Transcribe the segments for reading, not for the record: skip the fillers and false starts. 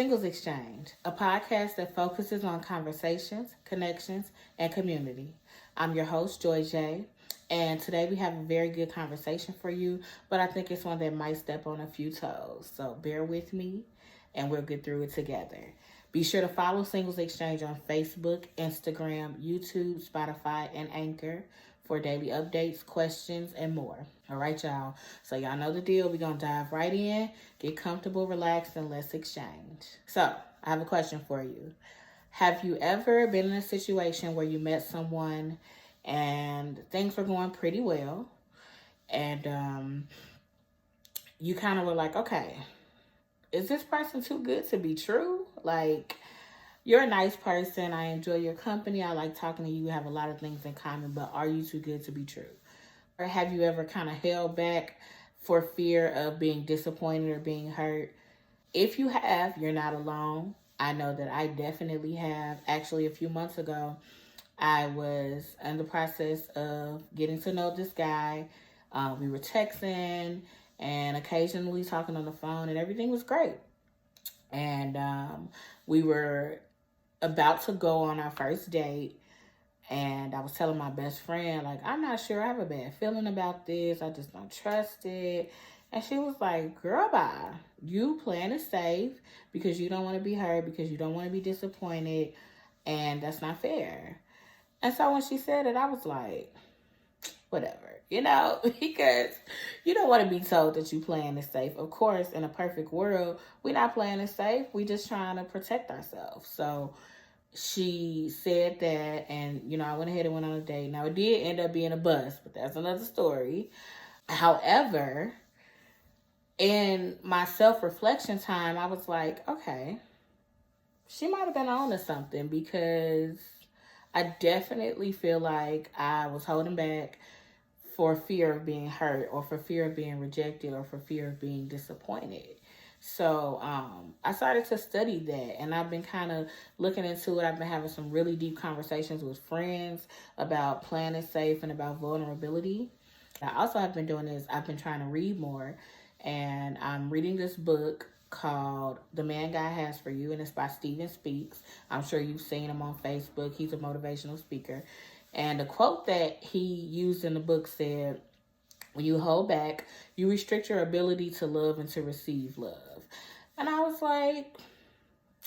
Singles Exchange, a podcast that focuses on conversations, connections, and community. I'm your host, Joy J, and today we have a very good conversation for you, but I think it's one that might step on a few toes. So bear with me, and we'll get through it together. Be sure to follow Singles Exchange on Facebook, Instagram, YouTube, Spotify, and Anchor for daily updates, questions, and more. All right, y'all. So y'all know the deal. We're going to dive right in, get comfortable, relax, and let's exchange. So I have a question for you. Have you ever been in a situation where you met someone and things were going pretty well, and you kind of were like, okay, is this person too good to be true? Like, you're a nice person. I enjoy your company. I like talking to you. We have a lot of things in common, but are you too good to be true? Or have you ever kind of held back for fear of being disappointed or being hurt? If you have, you're not alone. I know that I definitely have. Actually, a few months ago, I was in the process of getting to know this guy. We were texting and occasionally talking on the phone, and everything was great. And we were about to go on our first date, and I was telling my best friend, like, I'm not sure, I have a bad feeling about this, I just don't trust it. And she was like, girl, bye. You playing it safe because you don't want to be hurt, because you don't want to be disappointed, and that's not fair. And so when she said it, I was like, whatever, because you don't want to be told that you playing it safe. Of course, in a perfect world, we're not playing it safe. We just trying to protect ourselves. So she said that, and I went ahead and went on a date. Now, it did end up being a bust, but that's another story. However, in my self-reflection time, I was like, okay, she might have been on to something, because I definitely feel like I was holding back for fear of being hurt, or for fear of being rejected, or for fear of being disappointed. So I started to study that, and I've been kind of looking into it. I've been having some really deep conversations with friends about playing it safe and about vulnerability. I also have been doing is I've been trying to read more, and I'm reading this book called The Man God Has For You, and it's by Stephen Speaks. I'm sure you've seen him on Facebook. He's a motivational speaker. And the quote that he used in the book said, when you hold back, you restrict your ability to love and to receive love. And I was like,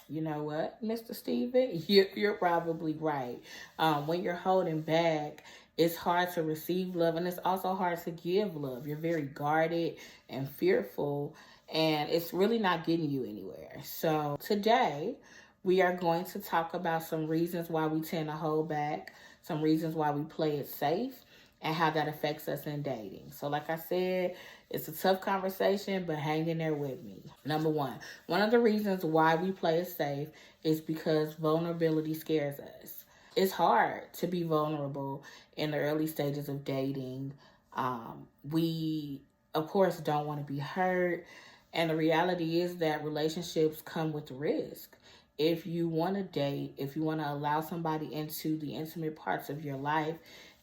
you know what, Mr. Steven, you're probably right. When you're holding back, it's hard to receive love, and it's also hard to give love. You're very guarded and fearful, and it's really not getting you anywhere. So today, we are going to talk about some reasons why we tend to hold back, some reasons why we play it safe, and how that affects us in dating. So like I said, it's a tough conversation, but hang in there with me. Number one of the reasons why we play it safe is because vulnerability scares us. It's hard to be vulnerable in the early stages of dating. We, of course, don't want to be hurt. And the reality is that relationships come with risk. If you want to date, if you want to allow somebody into the intimate parts of your life,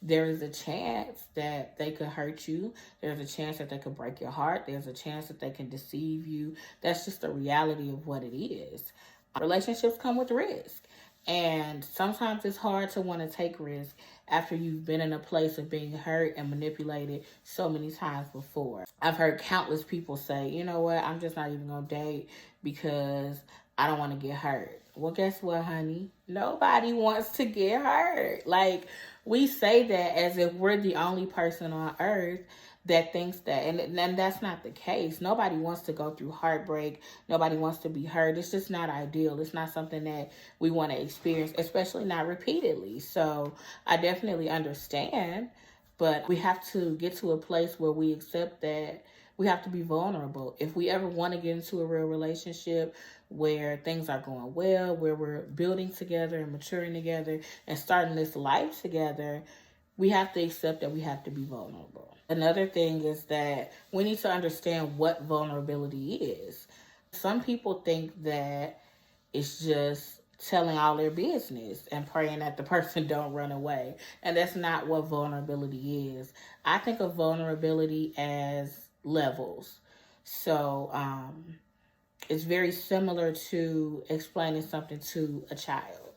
there is a chance that they could hurt you. There's a chance that they could break your heart. There's a chance that they can deceive you. That's just the reality of what it is. Relationships come with risk. And sometimes it's hard to want to take risk after you've been in a place of being hurt and manipulated so many times before. I've heard countless people say, you know what, I'm just not even going to date because I don't want to get hurt. Well, guess what, honey? Nobody wants to get hurt. Like, we say that as if we're the only person on earth that thinks that. And that's not the case. Nobody wants to go through heartbreak. Nobody wants to be hurt. It's just not ideal. It's not something that we want to experience, especially not repeatedly. So I definitely understand, but we have to get to a place where we accept that we have to be vulnerable. If we ever want to get into a real relationship where things are going well, where we're building together and maturing together and starting this life together, we have to accept that we have to be vulnerable. Another thing is that we need to understand what vulnerability is. Some people think that it's just telling all their business and praying that the person don't run away. And that's not what vulnerability is. I think of vulnerability as levels. So It's very similar to explaining something to a child.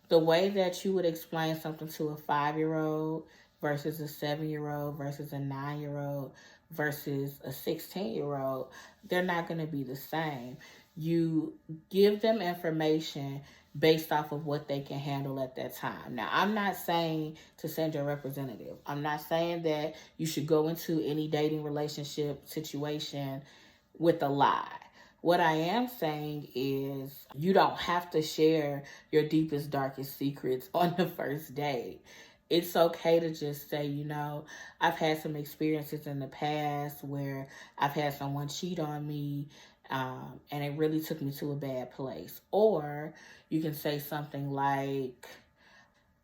The way that you would explain something to a 5-year-old versus a 7-year-old versus a 9-year-old versus a 16-year-old, they're not going to be the same. You give them information based off of what they can handle at that time. Now, I'm not saying to send your representative. I'm not saying that you should go into any dating relationship situation with a lie. What I am saying is you don't have to share your deepest, darkest secrets on the first date. It's okay to just say, I've had some experiences in the past where I've had someone cheat on me, and it really took me to a bad place. Or you can say something like,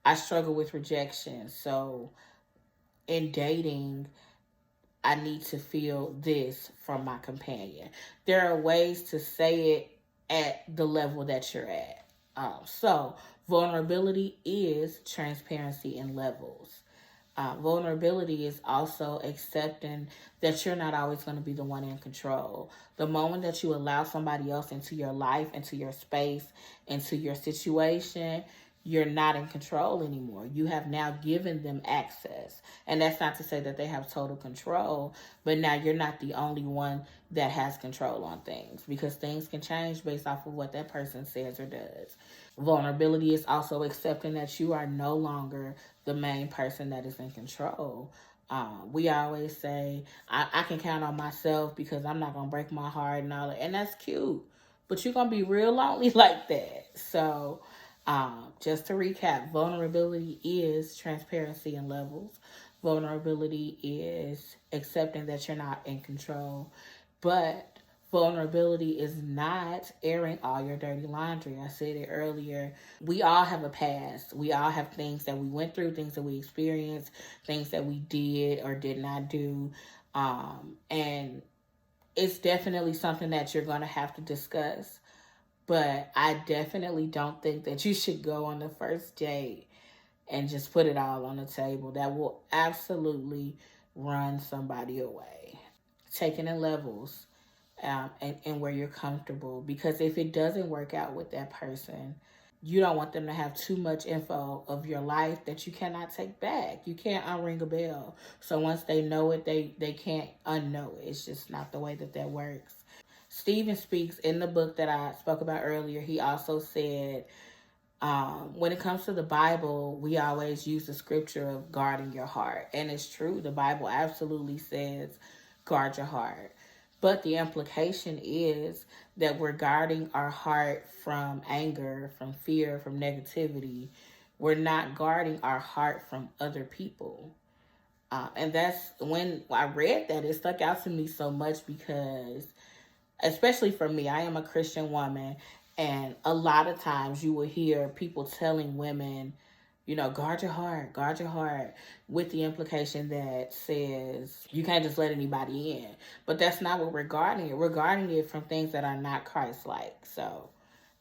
I struggle with rejection. So in dating, I need to feel this from my companion. There are ways to say it at the level that you're at. So vulnerability is transparency in levels. Vulnerability is also accepting that you're not always going to be the one in control. The moment that you allow somebody else into your life, into your space, into your situation, you're not in control anymore. You have now given them access. And that's not to say that they have total control, but now you're not the only one that has control on things, because things can change based off of what that person says or does. Vulnerability is also accepting that you are no longer the main person that is in control. We always say, I can count on myself because I'm not going to break my heart and all that. And that's cute. But you're going to be real lonely like that. So just to recap, vulnerability is transparency in levels. Vulnerability is accepting that you're not in control. But vulnerability is not airing all your dirty laundry. I said it earlier. We all have a past. We all have things that we went through, things that we experienced, things that we did or did not do. And it's definitely something that you're going to have to discuss. But I definitely don't think that you should go on the first date and just put it all on the table. That will absolutely run somebody away. Taking in levels. And where you're comfortable. Because if it doesn't work out with that person, you don't want them to have too much info of your life that you cannot take back. You can't unring a bell. So once they know it, they can't unknow it. It's just not the way that works. Stephen Speaks, in the book that I spoke about earlier, he also said, when it comes to the Bible, we always use the scripture of guarding your heart. And it's true. The Bible absolutely says guard your heart. But the implication is that we're guarding our heart from anger, from fear, from negativity. We're not guarding our heart from other people. And that's when I read that, it stuck out to me so much because, especially for me, I am a Christian woman. And a lot of times you will hear people telling women, guard your heart, with the implication that says you can't just let anybody in. But that's not what we're guarding it. We're guarding it from things that are not Christ-like. So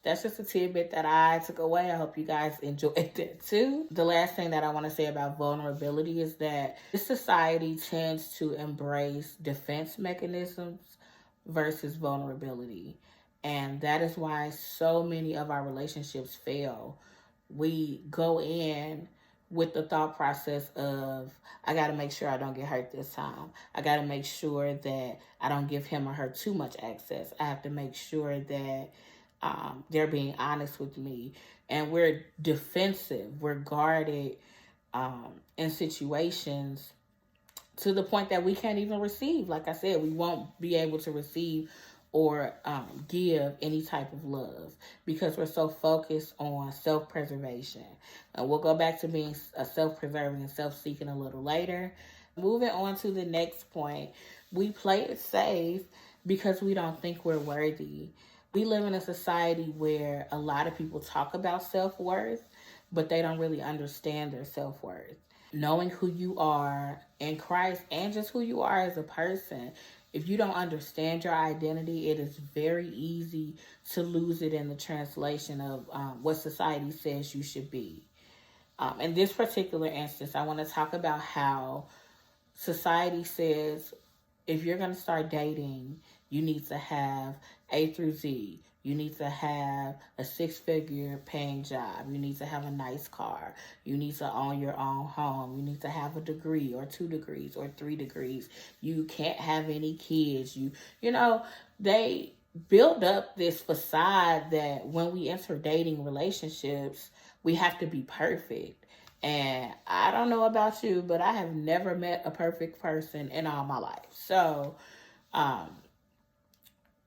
that's just a tidbit that I took away. I hope you guys enjoyed that too. The last thing that I want to say about vulnerability is that this society tends to embrace defense mechanisms versus vulnerability. And that is why so many of our relationships fail. We go in with the thought process of, I got to make sure I don't get hurt this time. I got to make sure that I don't give him or her too much access. I have to make sure that they're being honest with me. And we're defensive. We're guarded in situations to the point that we can't even receive. Like I said, we won't be able to receive or give any type of love because we're so focused on self-preservation. And we'll go back to being self-preserving and self-seeking a little later. Moving on to the next point, we play it safe because we don't think we're worthy. We live in a society where a lot of people talk about self-worth, but they don't really understand their self-worth. Knowing who you are in Christ and just who you are as a person, if you don't understand your identity, it is very easy to lose it in the translation of what society says you should be. In this particular instance, I want to talk about how society says if you're going to start dating, you need to have A through Z. You need to have a 6-figure paying job. You need to have a nice car. You need to own your own home. You need to have a degree or 2 degrees or 3 degrees. You can't have any kids. You know, they build up this facade that when we enter dating relationships, we have to be perfect. And I don't know about you, but I have never met a perfect person in all my life. So, um,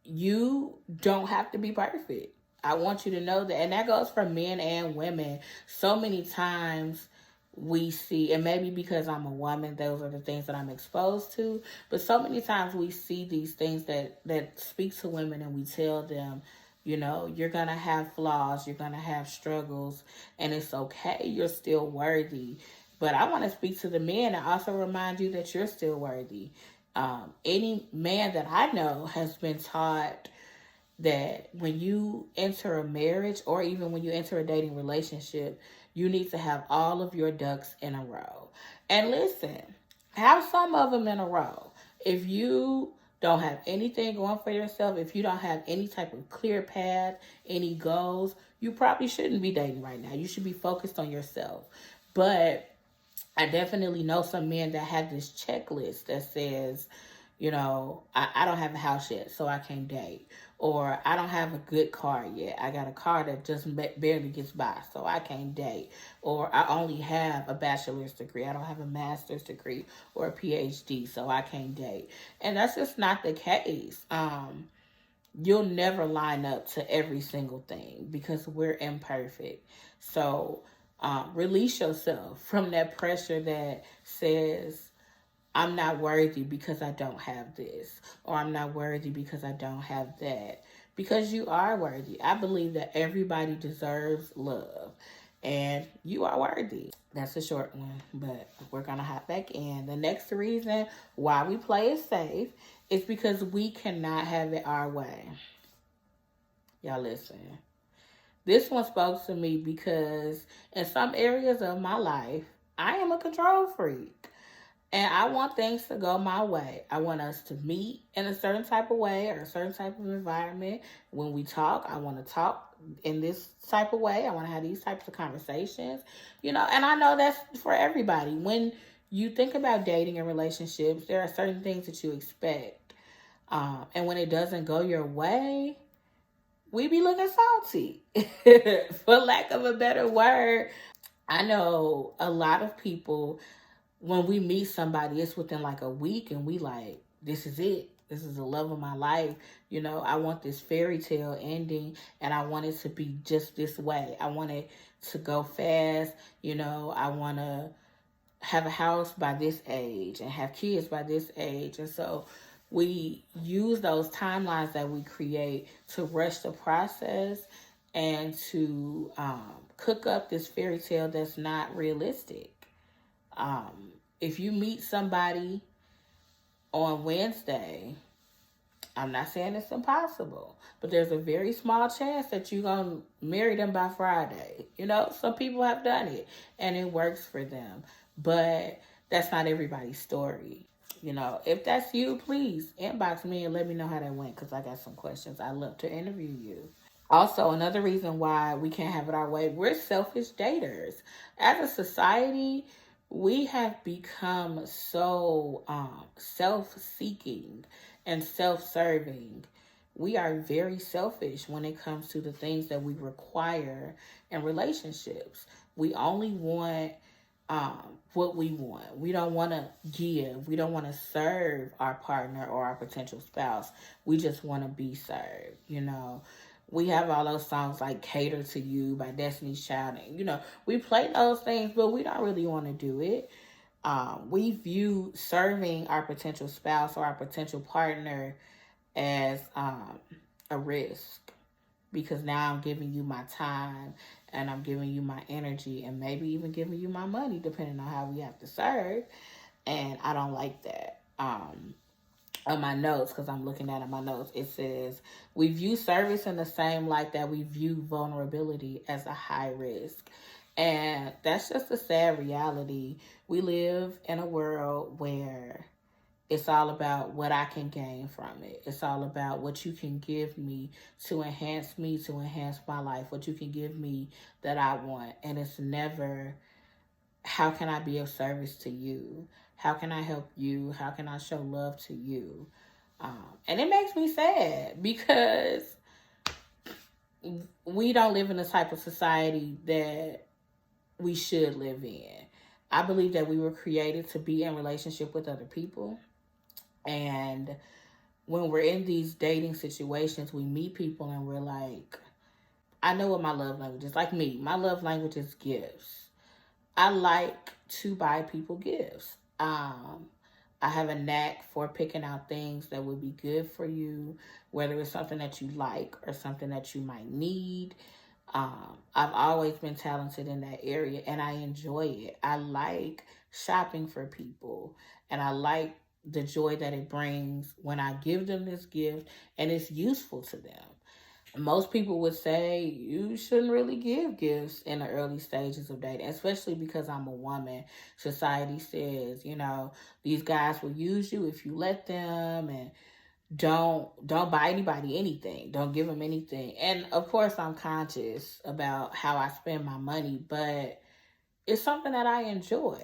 you don't have to be perfect. I want you to know that. And that goes for men and women. So many times we see, and maybe because I'm a woman, those are the things that I'm exposed to. But so many times we see these things that speak to women, and we tell them, you know, you're going to have flaws, you're going to have struggles, and it's okay. You're still worthy. But I want to speak to the men and also remind you that you're still worthy. Any man that I know has been taught that when you enter a marriage or even when you enter a dating relationship, you need to have all of your ducks in a row. And listen, have some of them in a row. If you don't have anything going for yourself, if you don't have any type of clear path, any goals, you probably shouldn't be dating right now. You should be focused on yourself. But I definitely know some men that have this checklist that says, you know, I don't have a house yet, so I can't date. Or I don't have a good car yet. I got a car that just barely gets by, so I can't date. Or I only have a bachelor's degree. I don't have a master's degree or a PhD, so I can't date. And that's just not the case. You'll never line up to every single thing because we're imperfect. So release yourself from that pressure that says, I'm not worthy because I don't have this, or I'm not worthy because I don't have that. Because you are worthy. I believe that everybody deserves love, and you are worthy. That's a short one, but we're going to hop back in. The next reason why we play it safe is because we cannot have it our way. Y'all listen. This one spoke to me because in some areas of my life, I am a control freak. And I want things to go my way. I want us to meet in a certain type of way or a certain type of environment. When we talk, I want to talk in this type of way. I want to have these types of conversations. You know, and I know that's for everybody. When you think about dating and relationships, there are certain things that you expect. And when it doesn't go your way, we be looking salty. For lack of a better word, I know a lot of people, when we meet somebody, it's within like a week and we like, this is it. This is the love of my life. You know, I want this fairy tale ending and I want it to be just this way. I want it to go fast. You know, I want to have a house by this age and have kids by this age. And so we use those timelines that we create to rush the process and to cook up this fairy tale that's not realistic. If you meet somebody on Wednesday, I'm not saying it's impossible, but there's a very small chance that you're going to marry them by Friday. You know, some people have done it and it works for them, but that's not everybody's story. You know, if that's you, please inbox me and let me know how that went because I got some questions. I'd love to interview you. Also, another reason why we can't have it our way, we're selfish daters. As a society, we have become so self-seeking and self-serving. We are very selfish when it comes to the things that we require in relationships. We only want what we want. We don't want to give. We don't want to serve our partner or our potential spouse. We just want to be served, you know. We have all those songs like Cater to You by Destiny's Child. And, you know, we play those things, but we don't really want to do it. We view serving our potential spouse or our potential partner as a risk because now I'm giving you my time and I'm giving you my energy and maybe even giving you my money depending on how we have to serve. And I don't like that. On my notes, because I'm looking at my notes, it says, we view service in the same light that we view vulnerability as a high risk. And that's just a sad reality. We live in a world where It's all about what I can gain from it. It's all about what you can give me, to enhance my life, what you can give me that I want. And it's never, how can I be of service to you? How can I help you? How can I show love to you? And it makes me sad because we don't live in the type of society that we should live in. I believe that we were created to be in relationship with other people. And when we're in these dating situations, we meet people and we're like, I know what my love language is. Like me, my love language is gifts. I like to buy people gifts. I have a knack for picking out things that would be good for you, whether it's something that you like or something that you might need. I've always been talented in that area and I enjoy it. I like shopping for people and I like the joy that it brings when I give them this gift and it's useful to them. Most people would say you shouldn't really give gifts in the early stages of dating, especially because I'm a woman. Society says, these guys will use you if you let them, and don't buy anybody anything. Don't give them anything. And of course, I'm conscious about how I spend my money, but it's something that I enjoy.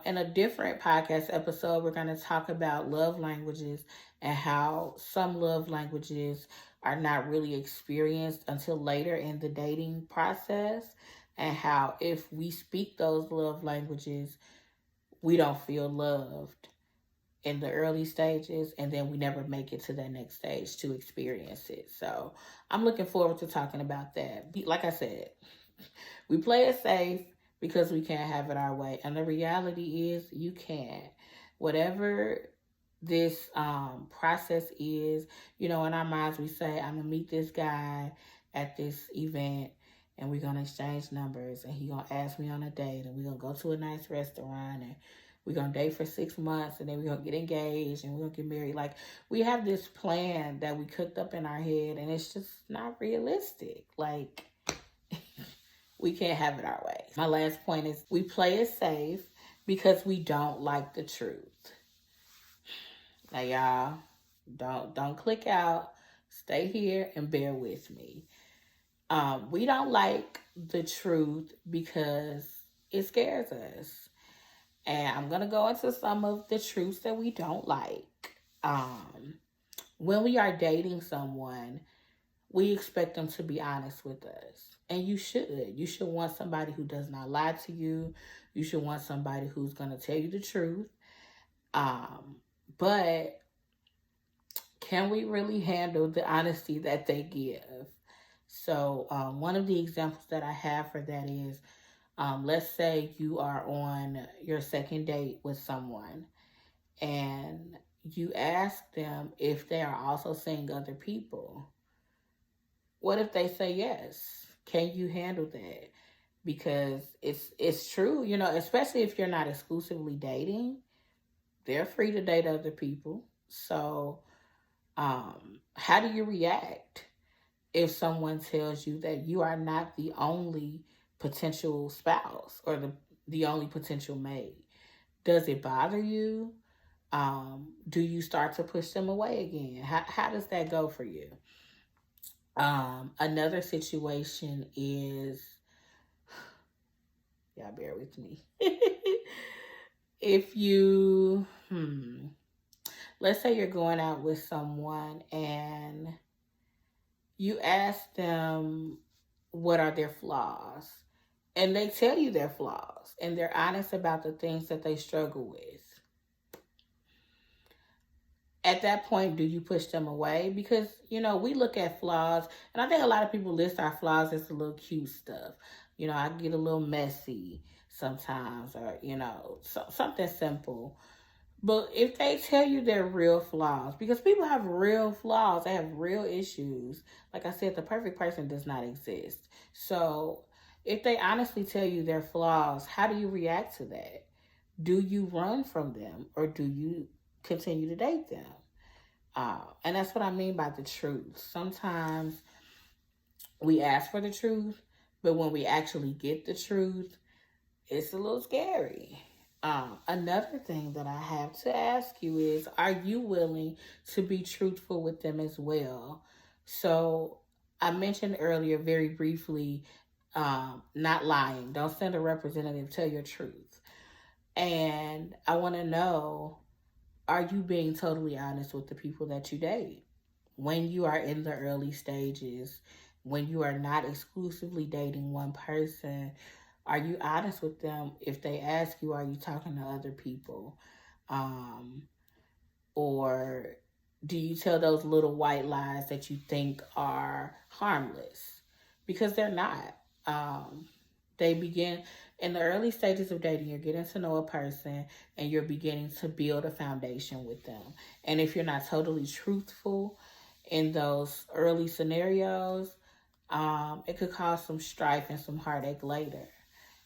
In a different podcast episode, we're going to talk about love languages and how some love languages are not really experienced until later in the dating process, and how if we speak those love languages, we don't feel loved in the early stages, and then we never make it to that next stage to experience it. So I'm looking forward to talking about that. Like I said, we play it safe because we can't have it our way. And the reality is you can't. Whatever this process is, in our minds we say, I'm gonna meet this guy at this event and we're gonna exchange numbers and he gonna ask me on a date and we're gonna go to a nice restaurant and we're gonna date for 6 months and then we're gonna get engaged and we're gonna get married. Like, we have this plan that we cooked up in our head and it's just not realistic. Like, we can't have it our way. My last point is we play it safe because we don't like the truth. Now, y'all, don't click out. Stay here and bear with me. We don't like the truth because it scares us. And I'm going to go into some of the truths that we don't like. When we are dating someone, we expect them to be honest with us. And you should. You should want somebody who does not lie to you. You should want somebody who's going to tell you the truth. But can we really handle the honesty that they give? So one of the examples that I have for that is, let's say you are on your second date with someone and you ask them if they are also seeing other people. What if they say yes? Can you handle that? Because it's true, especially if you're not exclusively dating, they're free to date other people. So how do you react if someone tells you that you are not the only potential spouse or the only potential mate? Does it bother you? Do you start to push them away again? How does that go for you? Another situation is, y'all bear with me. If you, let's say you're going out with someone and you ask them what are their flaws, and they tell you their flaws and they're honest about the things that they struggle with. At that point, do you push them away? Because, we look at flaws, and I think a lot of people list our flaws as the little cute stuff. I get a little messy sometimes, or, something simple. But if they tell you their real flaws, because people have real flaws, they have real issues. Like I said, the perfect person does not exist. So if they honestly tell you their flaws, how do you react to that? Do you run from them or do you continue to date them? And that's what I mean by the truth. Sometimes we ask for the truth, but when we actually get the truth, it's a little scary. Another thing that I have to ask you is, are you willing to be truthful with them as well? So I mentioned earlier very briefly, not lying. Don't send a representative, tell your truth. And I want to know, are you being totally honest with the people that you date? When you are in the early stages, when you are not exclusively dating one person, are you honest with them if they ask you, are you talking to other people? Um, or do you tell those little white lies that you think are harmless? Because they're not. They begin in the early stages of dating, you're getting to know a person and you're beginning to build a foundation with them. And if you're not totally truthful in those early scenarios, it could cause some strife and some heartache later.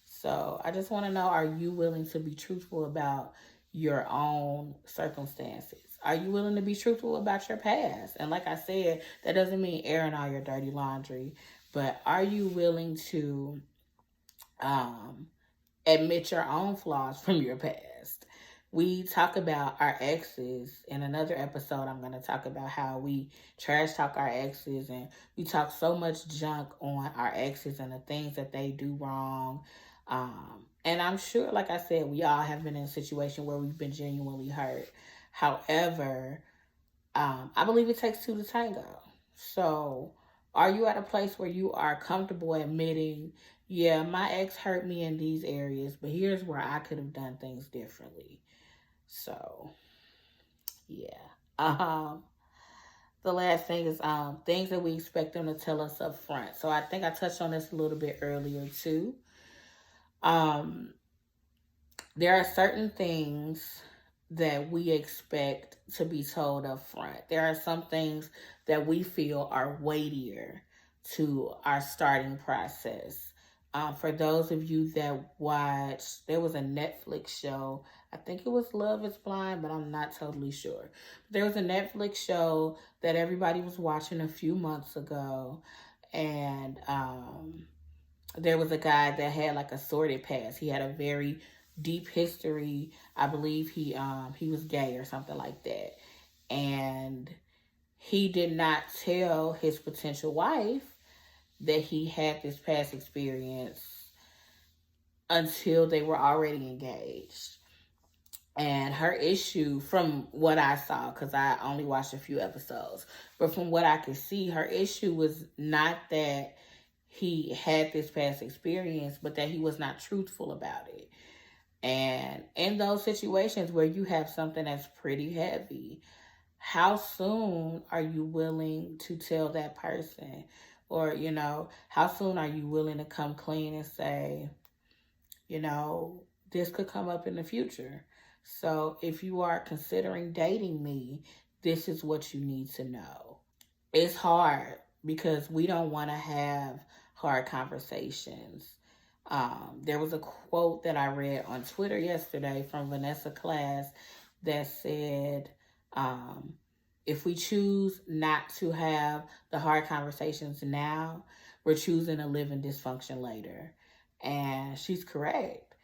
So I just want to know, are you willing to be truthful about your own circumstances? Are you willing to be truthful about your past? And like I said, that doesn't mean airing all your dirty laundry, but are you willing to admit your own flaws from your past? We talk about our exes in another episode. I'm going to talk about how we trash talk our exes, and we talk so much junk on our exes and the things that they do wrong. And I'm sure, like I said, we all have been in a situation where we've been genuinely hurt. However, I believe it takes two to tango. So are you at a place where you are comfortable admitting, yeah, my ex hurt me in these areas, but here's where I could have done things differently? So, yeah. The last thing is things that we expect them to tell us up front. So I think I touched on this a little bit earlier too. There are certain things that we expect to be told up front. There are some things that we feel are weightier to our starting process. For those of you that watched, there was a Netflix show. I think it was Love is Blind, but I'm not totally sure. There was a Netflix show that everybody was watching a few months ago. And there was a guy that had like a sordid past. He had a very deep history. I believe he was gay or something like that. And he did not tell his potential wife that he had this past experience until they were already engaged. And her issue, from what I saw, because I only watched a few episodes, but from what I could see, her issue was not that he had this past experience, but that he was not truthful about it. And in those situations where you have something that's pretty heavy, how soon are you willing to tell that person? Or, how soon are you willing to come clean and say, this could come up in the future. So if you are considering dating me, this is what you need to know. It's hard because we don't want to have hard conversations. There was a quote that I read on Twitter yesterday from Vanessa Class that said, if we choose not to have the hard conversations now, we're choosing to live in dysfunction later. And she's correct.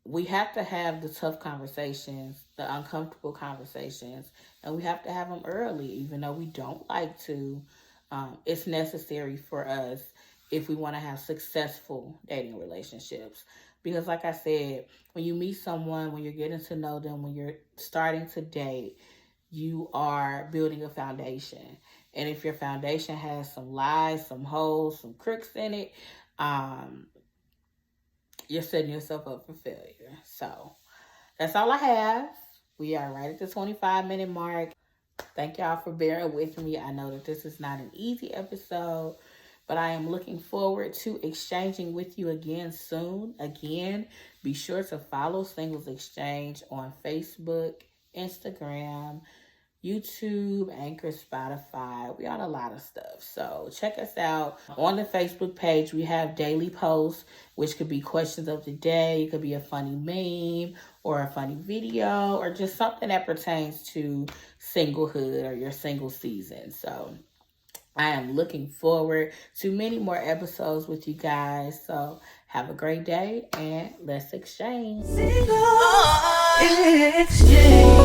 We have to have the tough conversations, the uncomfortable conversations, and we have to have them early, even though we don't like to. It's necessary for us if we want to have successful dating relationships. Because like I said, when you meet someone, when you're getting to know them, when you're starting to date, you are building a foundation. And if your foundation has some lies, some holes, some crooks in it, you're setting yourself up for failure. So that's all I have. We are right at the 25-minute mark. Thank y'all for bearing with me. I know that this is not an easy episode, but I am looking forward to exchanging with you again soon. Again, be sure to follow Singles Exchange on Facebook, Instagram, YouTube, Anchor, Spotify. We on a lot of stuff. So check us out. On the Facebook page, we have daily posts, which could be questions of the day. It could be a funny meme or a funny video or just something that pertains to singlehood or your single season. So I am looking forward to many more episodes with you guys. So have a great day and let's exchange. Single. XJ.